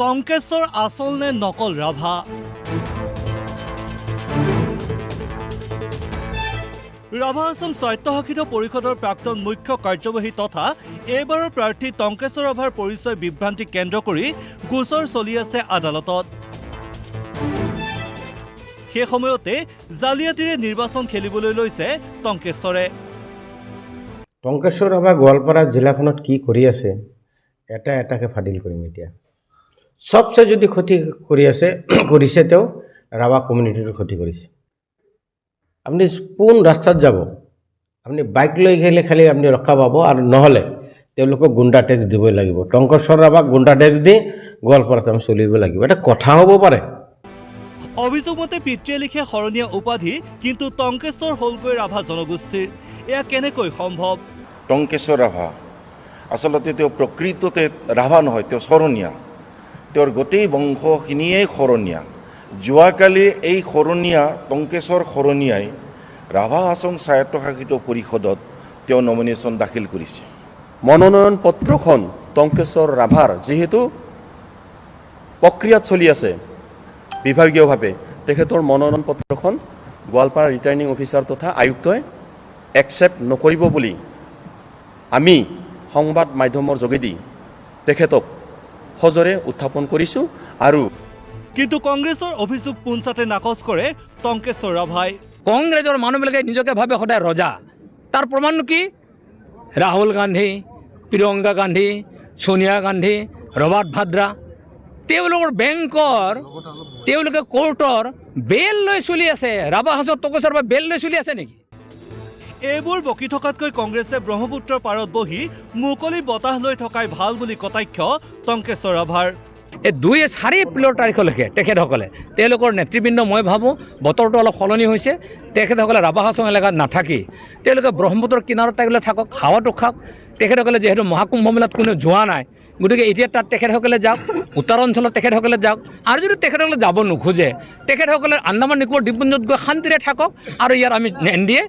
টংকেশ্বৰ আচল নে নকল ৰাভা? ৰাভা আসাম স্বায়ত্তশাসিত পৰিষদৰ প্ৰাক্তন মুখ্য কাৰ্যবাহী তথা এইবাৰৰ প্ৰাৰ্থী টংকেশ্বৰ ৰাভাৰ পৰিচয় বিভ্ৰান্তিক কেন্দ্ৰ কৰি গোচৰ চলি আছে আদালতত। সেই সময়তে জালিয়াতিৰে নিৰ্বাচন খেলিবলৈ লৈছে টংকেশ্বৰে। টংকেশ্বৰ ৰাভা গোৱালপাৰা জিলাখনত কি কৰি আছে এটা এটাকে ফাদিল কৰিম। এতিয়া সবচে যদি ক্ষতি কৰি আছে কৰিছে তেওঁ ৰাভা কমিউনিটিৰ ক্ষতি কৰিছে। আপুনি কোন ৰাস্তাত যাব, আপুনি বাইক লৈ গেলে খালি আপুনি ৰক্ষা পাব, আৰু নহ'লে তেওঁলোকক গুণ্ডা টেক্স দিবই লাগিব। টংকেশ্বৰ ৰাভাক গুণ্ডা টেক্স দি গোৱালপাৰাত আমি চলিব লাগিব, এটা কথা হ'ব পাৰে। অভিযোগ মতে পিতৃয়ে লিখে শৰণীয়া উপাধি, কিন্তু টংকেশ্বৰ হ'লগৈ ৰাভা জনগোষ্ঠীৰ। এয়া কেনেকৈ সম্ভৱ? টংকেশ্বৰ ৰাভা আচলতে তেওঁ প্ৰকৃততে ৰাভা নহয়, তেওঁ শৰণীয়া। তেওঁৰ গোটেই বংশখিনিয়েই শৰণীয়া। যোৱাকালি এই শৰণীয়া টংকেশ্বৰ শৰণীয়াই ৰাভা আসাম স্বায়ত্তশাসিত পৰিষদত তেওঁ নমিনেশ্যন দাখিল কৰিছে। মনোনয়ন পত্ৰখন টংকেশ্বৰ ৰাভাৰ যিহেতু প্ৰক্ৰিয়াত চলি আছে বিভাগীয়ভাৱে, তেখেতৰ মনোনয়ন পত্ৰখন গোৱালপাৰা ৰিটাৰ্নিং অফিচাৰ তথা আয়ুক্তই একচেপ্ট নকৰিব বুলি আমি সংবাদ মাধ্যমৰ যোগেদি তেখেতক সজোৰে উত্থাপন কৰিছোঁ। আৰু কিন্তু কংগ্ৰেছৰ অভিযোগ পোনচাতে নাকচ কৰে টংকেশ্বৰ ৰাভাই। কংগ্ৰেছৰ মানুহবিলাকে নিজকে ভাবে সদায় ৰজা। তাৰ প্ৰমাণ কি? ৰাহুল গান্ধী, প্ৰিয়ংকা গান্ধী, সোনিয়া গান্ধী, ৰবাৰ্ট ভাদ্ৰা, তেওঁলোকৰ বেংকৰ, তেওঁলোকে কোৰ্টৰ বেল লৈ চলি আছে। ৰাভা হাজত টংকেশ্বৰ ৰাভা বেল লৈ চলি আছে নেকি? এইবোৰ বকি থকাতকৈ কংগ্ৰেছে ব্ৰহ্মপুত্ৰৰ পাৰত বহি মুকলি বতাহ লৈ থকাই ভাল বুলি কটাক্ষ টংকেশ্বৰ ৰাভাৰ। এই 2-4 এপ্ৰিলৰ তাৰিখলৈকে তেখেতসকলে তেওঁলোকৰ নেতৃবৃন্দ, মই ভাবোঁ বতৰটো অলপ সলনি হৈছে, তেখেতসকলে ৰাভা হাছং এলেকাত নাথাকি তেওঁলোকে ব্ৰহ্মপুত্ৰৰ কিনাৰত থাকিলে থাকক, হাৱাটো খাওক। তেখেতসকলে যিহেতু মহাকুম্ভ মেলাত কোনো যোৱা নাই, গতিকে এতিয়া তাত তেখেতসকলে যাওক, উত্তৰ অঞ্চলত তেখেতসকলে যাওক। আৰু যদি তেখেতসকলে যাব নোখোজে, তেখেতসকলে আন্দামান নিকোবৰ দ্বীপপুঞ্জত গৈ শান্তিৰে থাকক। আৰু ইয়াৰ আমি NDA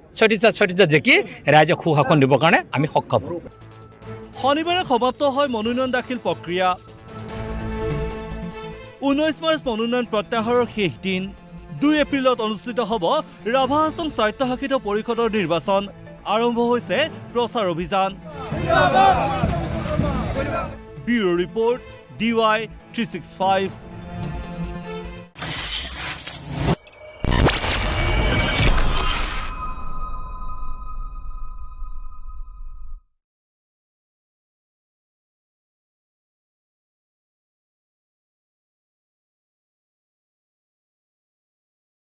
ছয়টিজা জেকি ৰাইজক সুশাসন দিবৰ কাৰণে আমি সক্ষম হ'ম। শনিবাৰে সমাপ্ত হয় মনোনয়ন দাখিল প্ৰক্ৰিয়া। 19 মাৰ্চ মনোনয়ন প্ৰত্যাহাৰৰ শেষ দিন। 2 এপ্ৰিলত অনুষ্ঠিত হ'ব ৰাভা আসাম স্বায়ত্তশাসিত পৰিষদৰ নিৰ্বাচন। আৰম্ভ হৈছে প্ৰচাৰ অভিযান। Bureau report, DY 365।